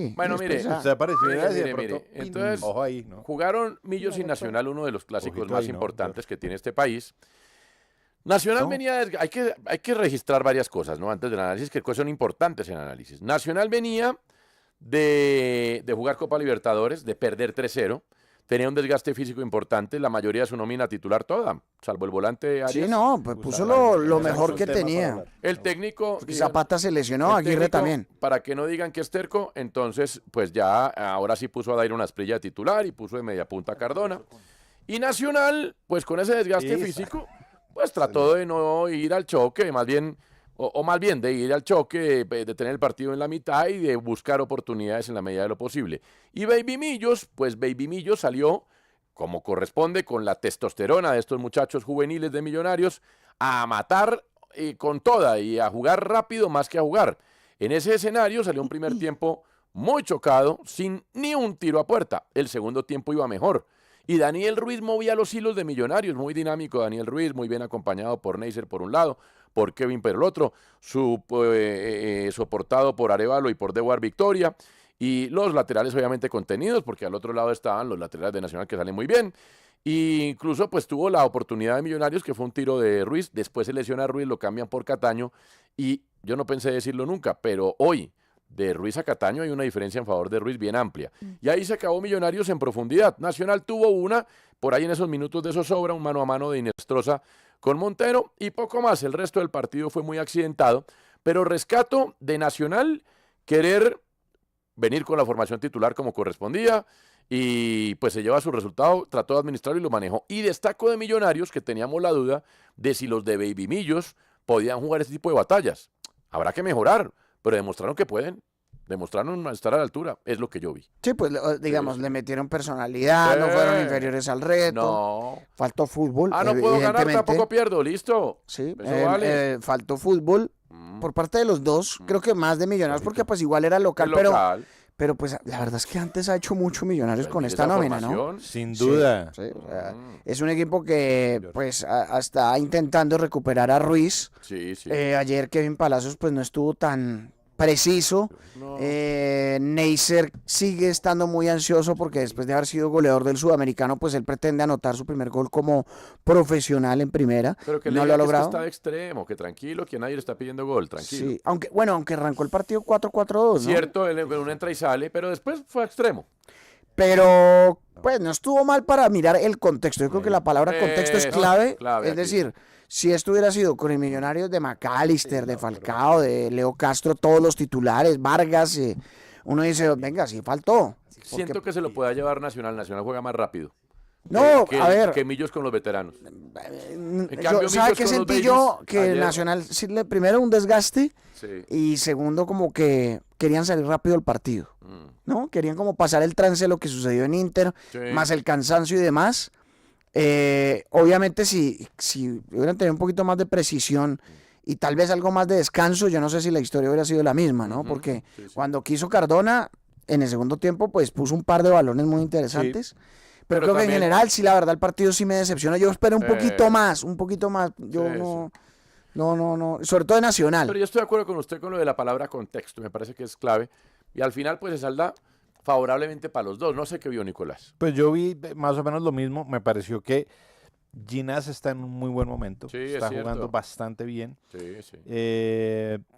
Y Bueno, después mire, Usted apareció y mire, así de mire, pronto, mire. Entonces, ojo ahí, ¿no? jugaron Millos y Nacional, uno de los clásicos Ojito más ahí, ¿no? importantes que tiene este país. Nacional ¿No? venía, hay que registrar varias cosas, ¿no? Antes del análisis, que son importantes en análisis. Nacional venía de jugar Copa Libertadores, de perder 3-0. Tenía un desgaste físico importante, la mayoría de su nómina titular toda, salvo el volante sí, Arias. no, pues puso Gustavo, lo exacto, mejor un que tema para tenía. hablar. El técnico, Porque digan, Zapata se lesionó, el Aguirre técnico, también. para que no digan que es terco, entonces pues ya ahora sí puso a Dairo Asprilla de titular y puso de media punta a Cardona. Y Nacional, pues con ese desgaste Esa. físico, pues trató de no ir al choque, más bien, o más bien de ir al choque, de tener el partido en la mitad y de buscar oportunidades en la medida de lo posible. Y Baby Millos, pues Baby Millos salió como corresponde con la testosterona de estos muchachos juveniles de Millonarios a matar con toda y a jugar rápido más que a jugar. En ese escenario salió un primer tiempo muy chocado, sin ni un tiro a puerta. El segundo tiempo iba mejor. Y Daniel Ruiz movía los hilos de Millonarios, muy dinámico Daniel Ruiz, muy bien acompañado por Neisser por un lado, por Kevin por el otro, soportado por Arevalo y por Dewar Victoria, y los laterales obviamente contenidos, porque al otro lado estaban los laterales de Nacional que salen muy bien, e incluso pues tuvo la oportunidad de Millonarios, que fue un tiro de Ruiz, después se lesiona a Ruiz, lo cambian por Cataño, y yo no pensé decirlo nunca, pero hoy, de Ruiz a Cataño hay una diferencia en favor de Ruiz bien amplia. Y ahí se acabó Millonarios en profundidad. Nacional tuvo una, por ahí en esos minutos de zozobra, un mano a mano de Inestrosa con Montero y poco más. El resto del partido fue muy accidentado, pero rescato de Nacional querer venir con la formación titular como correspondía y pues se lleva su resultado, trató de administrarlo y lo manejó. Y destaco de Millonarios que teníamos la duda de si los de Baby Millos podían jugar este tipo de batallas. Habrá que mejorar, pero demostraron que pueden, demostraron estar a la altura, es lo que yo vi. Sí, pues digamos, Sí. le metieron personalidad, no fueron inferiores al reto, No. faltó fútbol, Ah, no puedo ganar, evidentemente. tampoco pierdo, listo. Sí, Eso vale. faltó fútbol por parte de los dos, creo que más de Millonarios, porque pues igual era local, El local. pero pues la verdad es que antes ha hecho mucho Millonarios Pues con mire esta esa nómina, ¿no? formación. Sin duda. Sí, o sea, es un equipo que pues está intentando recuperar a Ruiz. Sí, sí. Ayer Kevin Palacios pues no estuvo tan preciso. No. Neisser sigue estando muy ansioso porque después de haber sido goleador del Sudamericano, pues él pretende anotar su primer gol como profesional en primera. Pero que no le lo ha diga que es que logrado. está de extremo, que tranquilo, que nadie le está pidiendo gol, tranquilo. Sí, aunque arrancó el partido 4-4-2, ¿no? Cierto, él uno entra y sale, pero después fue a extremo. Pero pues no estuvo mal para mirar el contexto. Yo creo que la palabra contexto es clave. clave Es aquí. decir, si esto hubiera sido con el Millonarios de McAllister, de Falcao, de Leo Castro, todos los titulares, Vargas, uno dice, venga, sí faltó. Siento que se lo pueda llevar Nacional. Nacional juega más rápido. No, que, a ver. que Millos con los veteranos. ¿Sabe qué con los sentí yo? babies, Que ayer- Nacional, sí, primero un desgaste Sí. y segundo como que querían salir rápido del partido, ¿no? Querían como pasar el trance de lo que sucedió en Inter, Sí. más el cansancio y demás. Obviamente si hubieran tenido un poquito más de precisión y tal vez algo más de descanso, yo no sé si la historia hubiera sido la misma, ¿no? Porque Sí, sí. cuando quiso Cardona, en el segundo tiempo, pues puso un par de balones muy interesantes. Pero creo que en también- general, sí, la verdad, el partido sí me decepciona. Yo esperé un poquito más, un poquito más. Yo Sí, no, sobre todo de Nacional. Pero yo estoy de acuerdo con usted con lo de la palabra contexto. Me parece que es clave. Y al final, pues se salda favorablemente para los dos. No sé qué vio Nicolás. Pues yo vi más o menos lo mismo. Me pareció que Ginás está en un muy buen momento. Sí, es está cierto. jugando bastante bien. Sí, sí.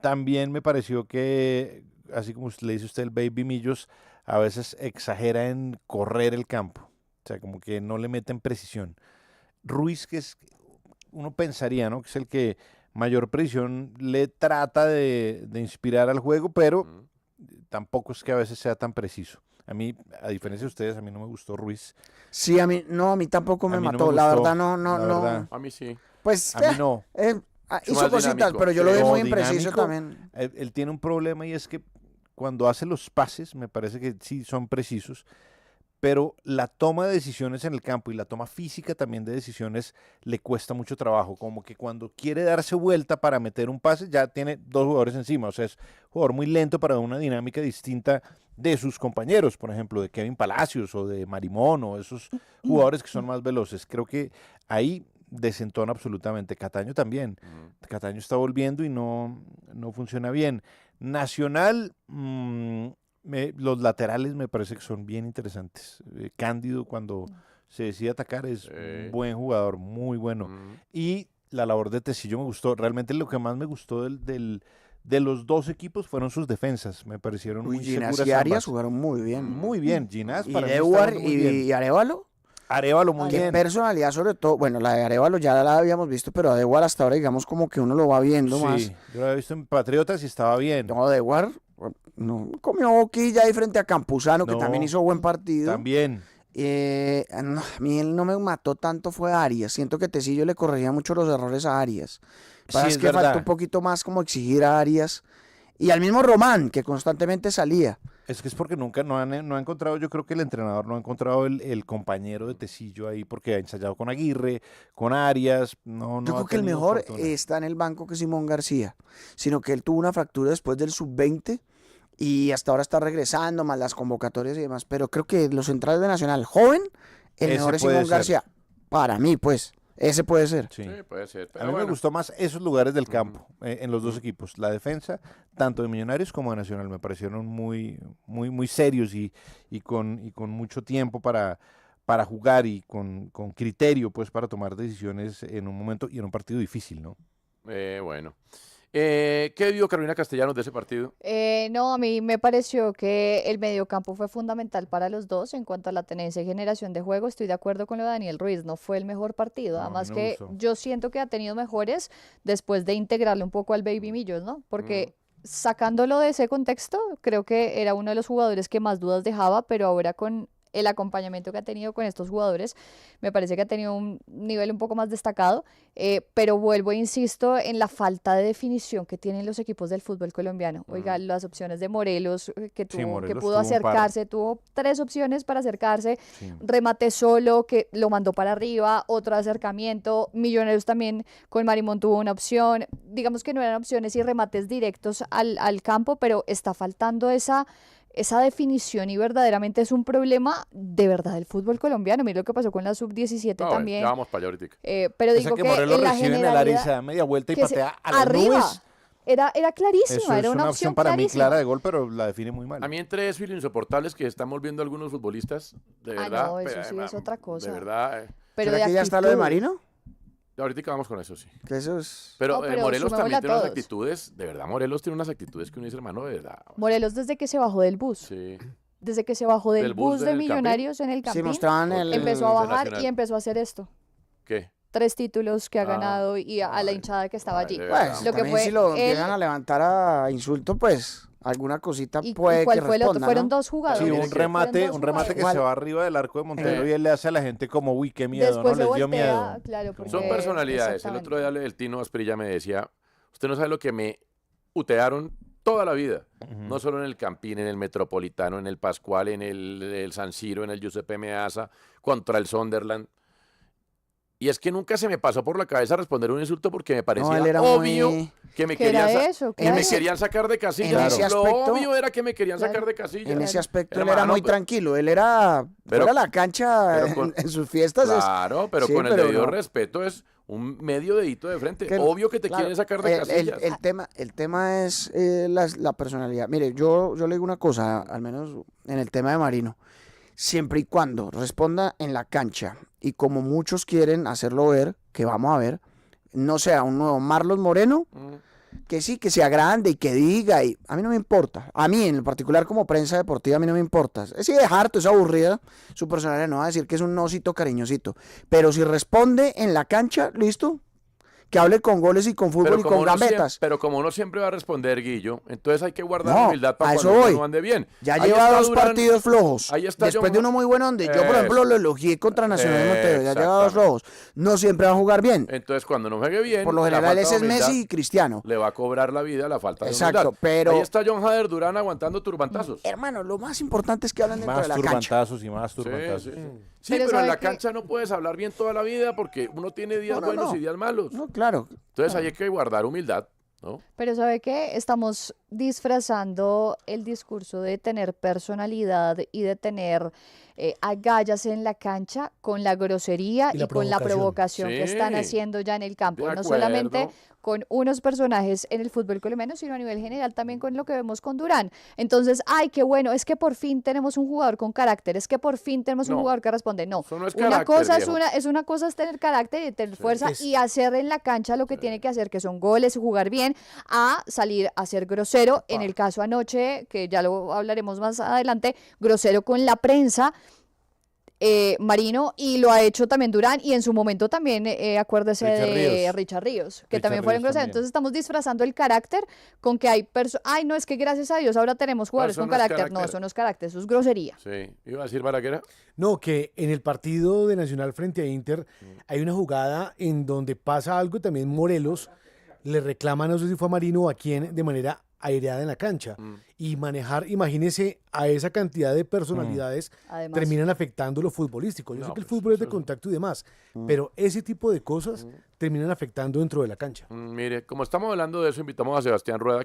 También me pareció que, así como le dice usted, el Baby Millos a veces exagera en correr el campo. O sea, como que no le meten precisión. Ruiz, que es, uno pensaría, ¿no? Que es el que mayor precisión le trata de inspirar al juego, pero tampoco es que a veces sea tan preciso. A mí, a diferencia de ustedes, a mí no me gustó Ruiz. Sí, a mí tampoco me A mí no mató. me La gustó, verdad, la no. verdad. A mí sí. Pues A mí no. hizo más cositas, dinámico, pero yo sí. lo vi No, muy impreciso dinámico. también. Él tiene un problema y es que cuando hace los pases, me parece que sí son precisos, pero la toma de decisiones en el campo y la toma física también de decisiones le cuesta mucho trabajo. Como que cuando quiere darse vuelta para meter un pase, ya tiene dos jugadores encima. O sea, es un jugador muy lento para una dinámica distinta de sus compañeros, por ejemplo, de Kevin Palacios o de Marimón o esos jugadores que son más veloces. Creo que ahí desentona absolutamente. Cataño también. Cataño está volviendo y no funciona bien. Nacional, Los laterales me parece que son bien interesantes. Cándido, cuando se decide atacar, es un buen jugador, muy bueno. Y la labor de Tecillo me gustó. Realmente lo que más me gustó de los dos equipos fueron sus defensas. Me parecieron muy Ginás seguras y Arias ambas. jugaron muy bien. Muy bien. Ginás Y para mí está Edward jugando muy bien. y Arévalo. Arévalo muy Qué bien. personalidad, sobre todo. Bueno, la de Arévalo ya la habíamos visto, pero a Edward hasta ahora, digamos, como que uno lo va viendo más. Sí, yo lo había visto en Patriotas y estaba bien. No, de Edward no comió boquilla ahí frente a Campuzano, que No, también hizo buen partido. También. No, a mí él no me mató tanto, fue Arias. Siento que Tecillo le corregía mucho los errores a Arias. Pero Sí, es es que verdad. faltó un poquito más como exigir a Arias. Y al mismo Román, que constantemente salía. Es que es porque nunca no ha encontrado, yo creo que el entrenador no ha encontrado el compañero de Tecillo ahí, porque ha ensayado con Aguirre, con Arias, no Yo ha creo que el tenido mejor fortuna. está en el banco que Simón García, sino que él tuvo una fractura después del sub-20 y hasta ahora está regresando, más las convocatorias y demás. Pero creo que los centrales de Nacional joven, el Ese mejor es puede Simón ser. García. Para mí, pues, ese puede ser. Sí. Sí, puede ser. A Pero mí me bueno. gustó más esos lugares del campo, en los dos equipos. La defensa, tanto de Millonarios como de Nacional, me parecieron muy serios y con mucho tiempo para jugar y con criterio, pues, para tomar decisiones en un momento y en un partido difícil, ¿no? Bueno. ¿Qué vio Carolina Castellanos de ese partido? No, a mí me pareció que el mediocampo fue fundamental para los dos en cuanto a la tenencia y generación de juego. Estoy de acuerdo con lo de Daniel Ruiz, no fue el mejor partido. No, a mí Además me que gustó. yo siento que ha tenido mejores después de integrarle un poco al Baby Millos, ¿no? Porque sacándolo de ese contexto, creo que era uno de los jugadores que más dudas dejaba, pero ahora con el acompañamiento que ha tenido con estos jugadores, me parece que ha tenido un nivel un poco más destacado, pero vuelvo e insisto en la falta de definición que tienen los equipos del fútbol colombiano. Oiga, las opciones de Morelos, que Sí, que Morelos pudo tuvo un par. acercarse, tuvo 3 opciones para acercarse, Sí. remate solo, que lo mandó para arriba, otro acercamiento, Millonarios también con Marimón tuvo una opción, digamos que no eran opciones y remates directos al campo, pero está faltando esa definición y verdaderamente es un problema de verdad del fútbol colombiano. Mira lo que pasó con la sub-17 No, bueno, también. ya vamos para allá ahorita. Pero Esa digo que que Morelos en la recibe en el área y se generalidad da media vuelta y que se- patea a las arriba nubes. era Eso clarísima, es era una una opción opción para mí clarísima. clara de gol, pero la define muy mal. A mí entre eso y lo insoportables que están volviendo algunos futbolistas, de Ah, verdad. no, eso sí es otra cosa. De verdad. Pero ¿Será de que ya está lo de actitud. Marino? Ahorita vamos con eso, sí. Que eso es... Pero, No, pero Morelos sumémosle también a tiene unas todos. actitudes, de verdad, Morelos tiene unas actitudes que uno dice, hermano, de verdad. Morelos desde que se bajó del bus, Sí. desde que se bajó del ¿Del bus bus de del Campín? Millonarios en el Sí, Campín, mostraban el... empezó a de bajar Nacional. y empezó a hacer esto. ¿Qué? 3 títulos que ha Ah, ganado y a la ay, hinchada que estaba ay, allí. de Pues, verdad. Lo que también fue si lo él- empiezan a levantar a insulto, pues alguna cosita ¿Y puede cuál que fue el otro? responda, Fueron ¿no? 2 jugadores. Sí, Pero un mire que- remate, un remate que jugadores. se va arriba del arco de Montero Sí. y él le hace a la gente como, uy, qué miedo, Después ¿no? se Les dio voltea, miedo. claro, porque Son personalidades. El otro día el Tino Asprilla me decía, usted no sabe lo que me utearon toda la vida. No solo en el Campín, en el Metropolitano, en el Pascual, en el San Siro, en el Giuseppe Meazza, contra el Sunderland. Y es que nunca se me pasó por la cabeza responder un insulto porque me parecía No, él era obvio muy... que me ¿Qué era querían, eso? ¿Qué que era me eso? querían sacar de En casillas. ese Lo aspecto- obvio era que me querían Claro. sacar de casillas. En ese aspecto él Hermano, era muy pero- tranquilo, él era pero- fuera de la cancha pero con- en sus fiestas. Claro, pero sí, con el pero debido no. respeto es un medio dedito de frente. Que- Obvio que te claro, quieren sacar de casillas. el tema es la personalidad. Mire, yo le digo una cosa, al menos en el tema de Marino. Siempre y cuando responda en la cancha y como muchos quieren hacerlo ver, que vamos a ver, no sea un nuevo Marlon Moreno, que sí, que sea grande y que diga, y a mí no me importa. A mí, en particular como prensa deportiva, a mí no me importa. Es de harto, es aburrida su personalidad, no va a decir que es un osito cariñosito. Pero si responde en la cancha, listo. Que hable con goles y con fútbol y con gambetas. Pero como uno siempre va a responder, Guillo, entonces hay que guardar No, humildad a para eso cuando voy. uno ande bien. Ya Ahí lleva está 2 Durán, partidos flojos. ahí está Después John- de uno muy bueno donde yo, por ejemplo, lo elogié contra Nacional de Montevideo. Ya lleva 2 flojos. No siempre va a jugar bien. Entonces, cuando no juegue bien, Por lo la general falta ese de es humildad Messi y Cristiano. le va a cobrar la vida la falta de Exacto, humildad. pero- Ahí está John Hader Durán aguantando turbantazos. Hermano, lo más importante es que hablan dentro Más de la cancha. turbantazos y más Sí, turbantazos. sí, sí. Sí, Pero pero en ¿sabe la qué? cancha no puedes hablar bien toda la vida porque uno tiene días No, no, buenos no. y días malos. No, claro. Entonces ahí hay que guardar humildad, ¿no? Pero ¿sabe qué? Estamos disfrazando el discurso de tener personalidad y de tener agallas en la cancha con la grosería Y y, la con la provocación. provocación que están Sí, haciendo ya en el campo. de No solamente acuerdo. con unos personajes en el fútbol colombiano, sino a nivel general también con lo que vemos con Durán. Entonces, ay, qué bueno, es que por fin tenemos un jugador con carácter, es que por fin tenemos un No, jugador que responde. No, eso no es una carácter, cosa viejo. una cosa es tener carácter y tener fuerza Es- y hacer en la cancha lo que tiene que hacer, que son goles, jugar bien, a salir a ser grosero. En el caso anoche, que ya lo hablaremos más adelante, grosero con la prensa. Marino, y lo ha hecho también Durán, y en su momento también, acuérdese Richard de Ríos. Richard Ríos, que Richard también fueron Ríos groseros. también. Entonces estamos disfrazando el carácter con que hay personas, ay, no, es que gracias a Dios ahora tenemos jugadores eso con no es carácter. No, carácter. eso no es carácter, eso es grosería. Sí, iba a decir Balaguer. No, que en el partido de Nacional frente a Inter hay una jugada en donde pasa algo y también Morelos le reclama, no sé si fue a Marino o a quién, de manera aireada en la cancha. Y manejar, imagínese, a esa cantidad de personalidades Además. terminan afectando lo futbolístico. Yo No, sé que el pues, fútbol es de eso- contacto y demás, pero ese tipo de cosas terminan afectando dentro de la cancha. Mire, como estamos hablando de eso, invitamos a Sebastián Rueda, que